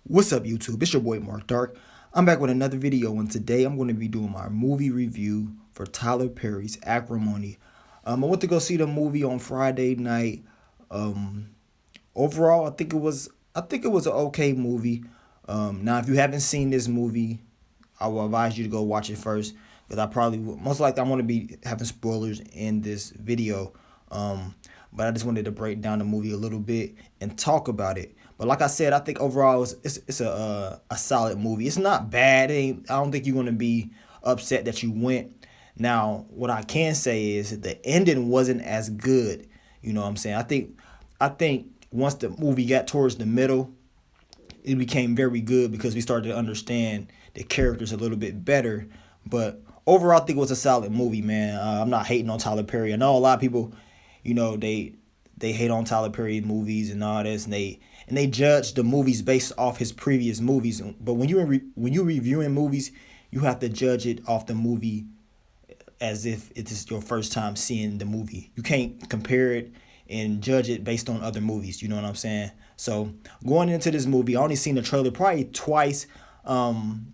What's up, YouTube? It's your boy Mark Dark. I'm back with another video, and today I'm going to be doing my movie review for Tyler Perry's Acrimony. I went to go see the movie on Friday night. Um, Overall, I think it was an okay movie. Now, if you haven't seen this movie, I will advise you to go watch it first because most likely I'm going to be having spoilers in this video. Um, but I just wanted to break down the movie a little bit and talk about it. But like I said, I think overall it's a solid movie. It's not bad. I don't think you're going to be upset that you went. Now, what I can say is that the ending wasn't as good. You know what I'm saying? I think once the movie got towards the middle, it became very good because we started to understand the characters a little bit better. But overall, I think it was a solid movie, man. I'm not hating on Tyler Perry. I know a lot of people, they hate on Tyler Perry movies and all this, and they judge the movies based off his previous movies. But when you reviewing movies, you have to judge it off the movie as if it is your first time seeing the movie. You can't compare it and judge it based on other movies. You know what I'm saying? So going into this movie, I only seen the trailer probably twice. And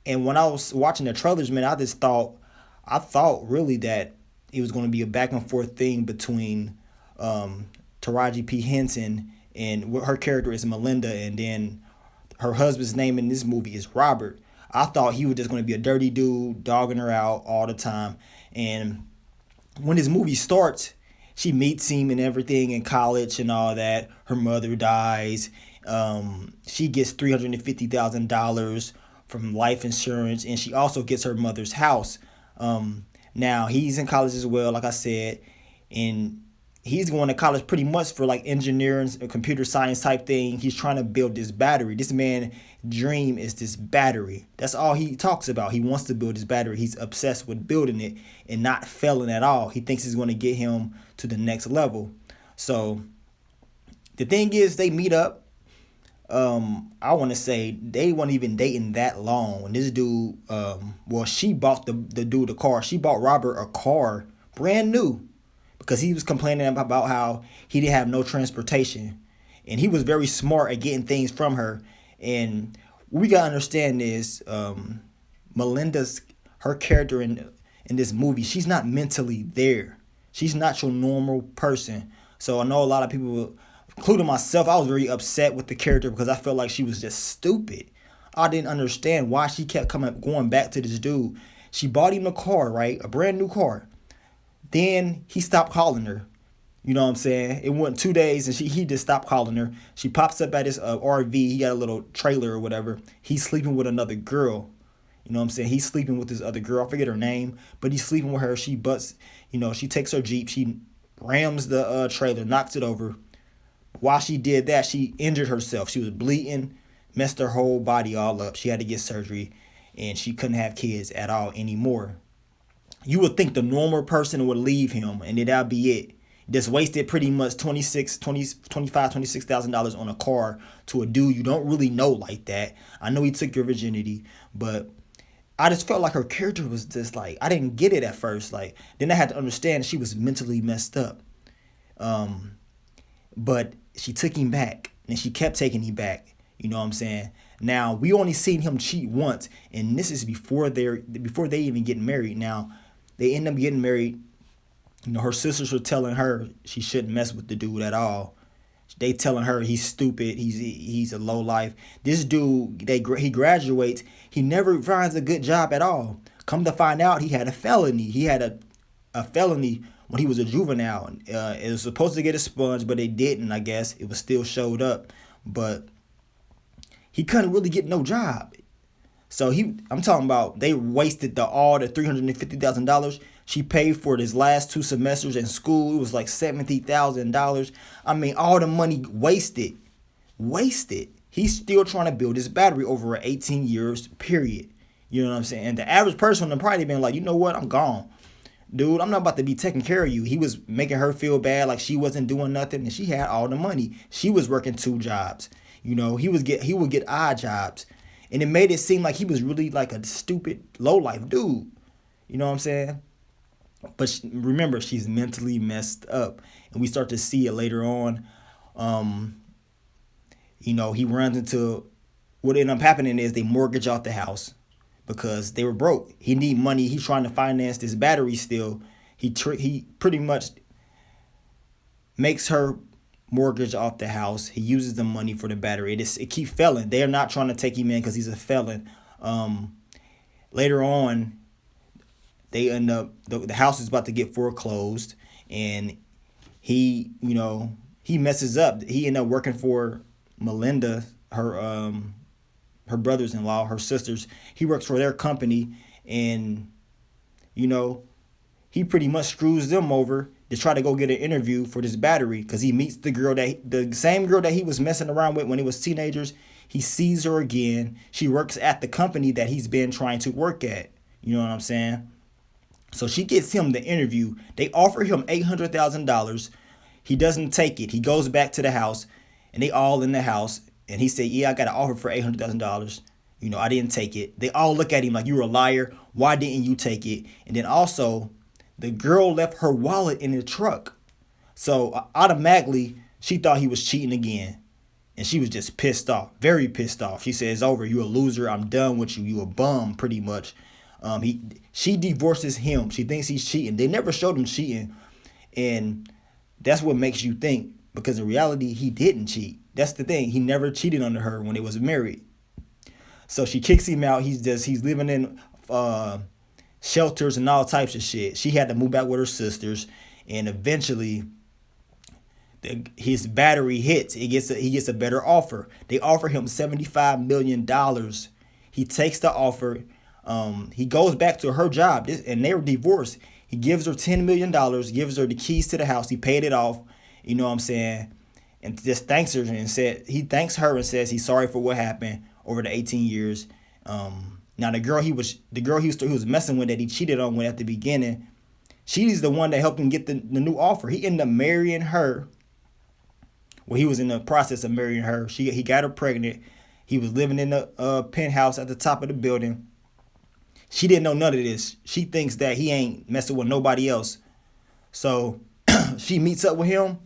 when I was watching the trailers, man, I thought really that it was going to be a back and forth thing between Taraji P. Henson and what her character is Melinda, and then her husband's name in this movie is Robert. I thought he was just going to be a dirty dude, dogging her out all the time. And when this movie starts, she meets him and everything in college and all that. Her mother dies. She gets $350,000 from life insurance, and she also gets her mother's house. Now he's in college as well, like I said, and he's going to college pretty much for like engineering, computer science type thing. He's trying to build this battery. This man dream is this battery. That's all he talks about. He wants to build this battery. He's obsessed with building it and not failing at all. He thinks it's going to get him to the next level. So the thing is, they meet up. I want to say they weren't even dating that long when this dude, she bought the dude a car. She bought Robert a car, brand new, because he was complaining about how he didn't have no transportation, and he was very smart at getting things from her. And what we gotta understand is, Melinda's her character in this movie. She's not mentally there. She's not your normal person. So I know a lot of people, including myself, I was very upset with the character because I felt like she was just stupid. I didn't understand why she kept going back to this dude. She bought him a car, right? A brand new car. Then he stopped calling her. You know what I'm saying? It went 2 days and he just stopped calling her. She pops up at his RV. He got a little trailer or whatever. He's sleeping with another girl. You know what I'm saying? He's sleeping with this other girl. I forget her name, but he's sleeping with her. She takes her Jeep. She rams the trailer, knocks it over. While she did that, she injured herself. She was bleeding, messed her whole body all up. She had to get surgery, and she couldn't have kids at all anymore. You would think the normal person would leave him, and then that'd be it. Just wasted pretty much $26,000 on a car to a dude you don't really know like that. I know he took your virginity, but I just felt like her character was just like, I didn't get it at first. Like, then I had to understand she was mentally messed up. But she took him back, and she kept taking him back. You know what I'm saying? Now we only seen him cheat once, and this is before they even get married. Now they end up getting married. You know, her sisters were telling her she shouldn't mess with the dude at all. They telling her he's stupid. He's a low life. This dude, he graduates. He never finds a good job at all. Come to find out, he had a felony. He had a felony when he was a juvenile. It was supposed to get expunged, but they didn't. I guess it was still showed up, but he couldn't really get no job. So I'm talking about they wasted all the $350,000 she paid for his last 2 semesters in school. It was like $70,000. I mean, all the money wasted. He's still trying to build his battery over an 18 years period. You know what I'm saying? And the average person would probably been like, you know what? I'm gone. Dude, I'm not about to be taking care of you. He was making her feel bad like she wasn't doing nothing, and she had all the money. She was working 2 jobs. You know, he would get odd jobs. And it made it seem like he was really like a stupid, low-life dude. You know what I'm saying? But remember, she's mentally messed up. And we start to see it later on. He runs into what ended up happening is they mortgage off the house because they were broke. He need money. He's trying to finance this battery still. He pretty much makes her mortgage off the house. He uses the money for the battery. It keeps failing. They are not trying to take him in because he's a felon. Later on, they end up the house is about to get foreclosed, and he messes up. He ended up working for Melinda, her brothers-in-law, her sisters. He works for their company, and he pretty much screws them over to try to go get an interview for this battery because he meets the same girl that he was messing around with when he was teenagers. He sees her again. She works at the company that he's been trying to work at. You know what I'm saying? So she gets him the interview. They offer him $800,000. He doesn't take it. He goes back to the house, and they all in the house. And he said, "Yeah, I got an offer for $800,000. I didn't take it." They all look at him like, "You're a liar. Why didn't you take it?" And then also, the girl left her wallet in the truck. So automatically, she thought he was cheating again. And she was just pissed off, very pissed off. She said, "It's over. You a loser. I'm done with you. You a bum," pretty much. She divorces him. She thinks he's cheating. They never showed him cheating. And that's what makes you think. Because in reality, he didn't cheat. That's the thing. He never cheated on her when they was married. So she kicks him out. He's living in shelters and all types of shit. She had to move back with her sisters. And eventually, his battery hits. He gets a better offer. They offer him $75 million. He takes the offer. He goes back to her job, and they were divorced. He gives her $10 million, gives her the keys to the house. He paid it off, you know what I'm saying, and just thanks her and he thanks her and says he's sorry for what happened over the 18 years. Now the girl he was messing with that he cheated on with at the beginning, she's the one that helped him get the new offer. He ended up marrying her. Well, he was in the process of marrying her. He got her pregnant. He was living in the penthouse at the top of the building. She didn't know none of this. She thinks that he ain't messing with nobody else. So she meets up with him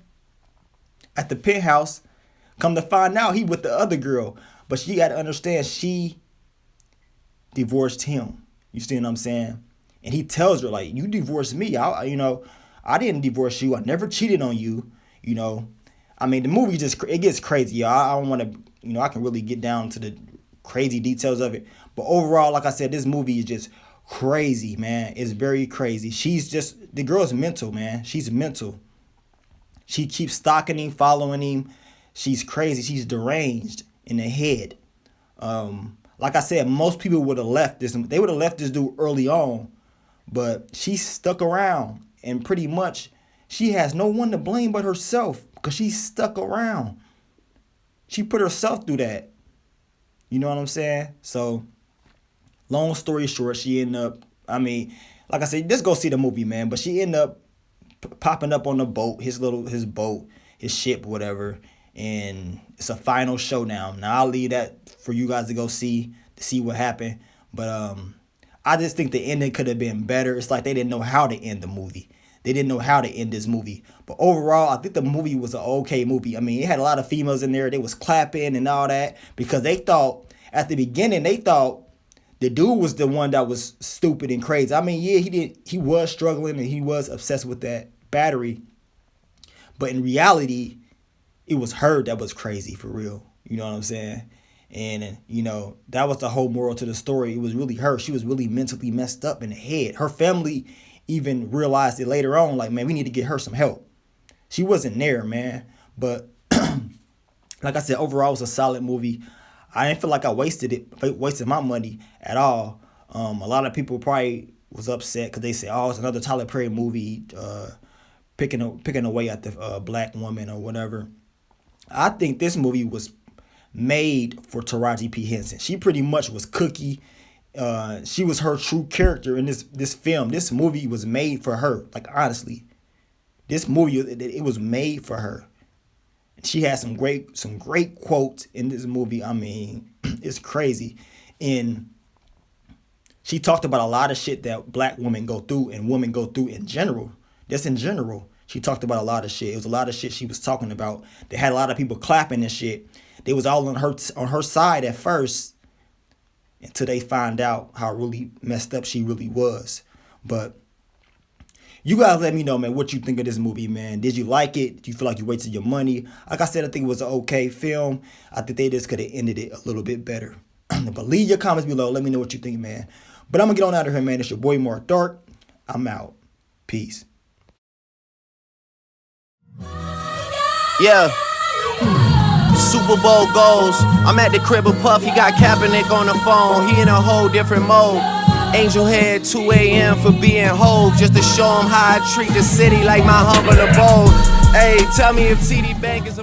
at the penthouse. Come to find out he with the other girl. But she got to understand she divorced him. You see what I'm saying? And he tells her, like, "You divorced me. I didn't divorce you. I never cheated on you." I mean, the movie it gets crazy, y'all. I don't want to, I can really get down to the crazy details of it. But overall, like I said, this movie is just crazy, man. It's very crazy. The girl's mental, man. She's mental. She keeps stalking him, following him. She's crazy. She's deranged in the head. Like I said, most people would have left this. They would have left this dude early on. But she stuck around. And pretty much, she has no one to blame but herself. Because she stuck around. She put herself through that. You know what I'm saying? So, long story short, she ended up, like I said, just go see the movie, man. But she ended up popping up on the boat, his boat, his ship, whatever. And it's a final showdown. Now, I'll leave that for you guys to see what happened. But I just think the ending could have been better. It's like they didn't know how to end the movie. They didn't know how to end this movie. But overall, I think the movie was an okay movie. I mean, it had a lot of females in there. They was clapping and all that. Because at the beginning, they thought the dude was the one that was stupid and crazy. I mean, yeah, he was struggling and he was obsessed with that battery. But in reality, it was her that was crazy for real. You know what I'm saying? And, that was the whole moral to the story. It was really her. She was really mentally messed up in the head. Her family even realized it later on, like, man, we need to get her some help. She wasn't there, man. But like I said, overall, it was a solid movie. I didn't feel like I wasted my money at all. A lot of people probably was upset because they said, "Oh, it's another Tyler Perry movie, picking away at the black woman or whatever." I think this movie was made for Taraji P. Henson. She pretty much was Cookie. She was her true character in this film. This movie was made for her. Like, honestly, this movie, it was made for her. She had some great quotes in this movie. I mean, it's crazy. And she talked about a lot of shit that black women go through and women go through in general. Just in general. She talked about a lot of shit. It was a lot of shit she was talking about. They had a lot of people clapping and shit. they was all on her side at first until they find out how really messed up she really was. But you guys let me know, man, what you think of this movie, man. Did you like it? Did you feel like you wasted your money? Like I said, I think it was an okay film. I think they just could have ended it a little bit better. But leave your comments below. Let me know what you think, man. But I'm going to get on out of here, man. It's your boy, Mark Dark. I'm out. Peace. Yeah. Super Bowl goals. I'm at the crib of Puff. He got Kaepernick on the phone. He in a whole different mode. Angel Head 2 a.m. for being Hove, just to show him how I treat the city like my humble abode. Hey, tell me if TD Bank is a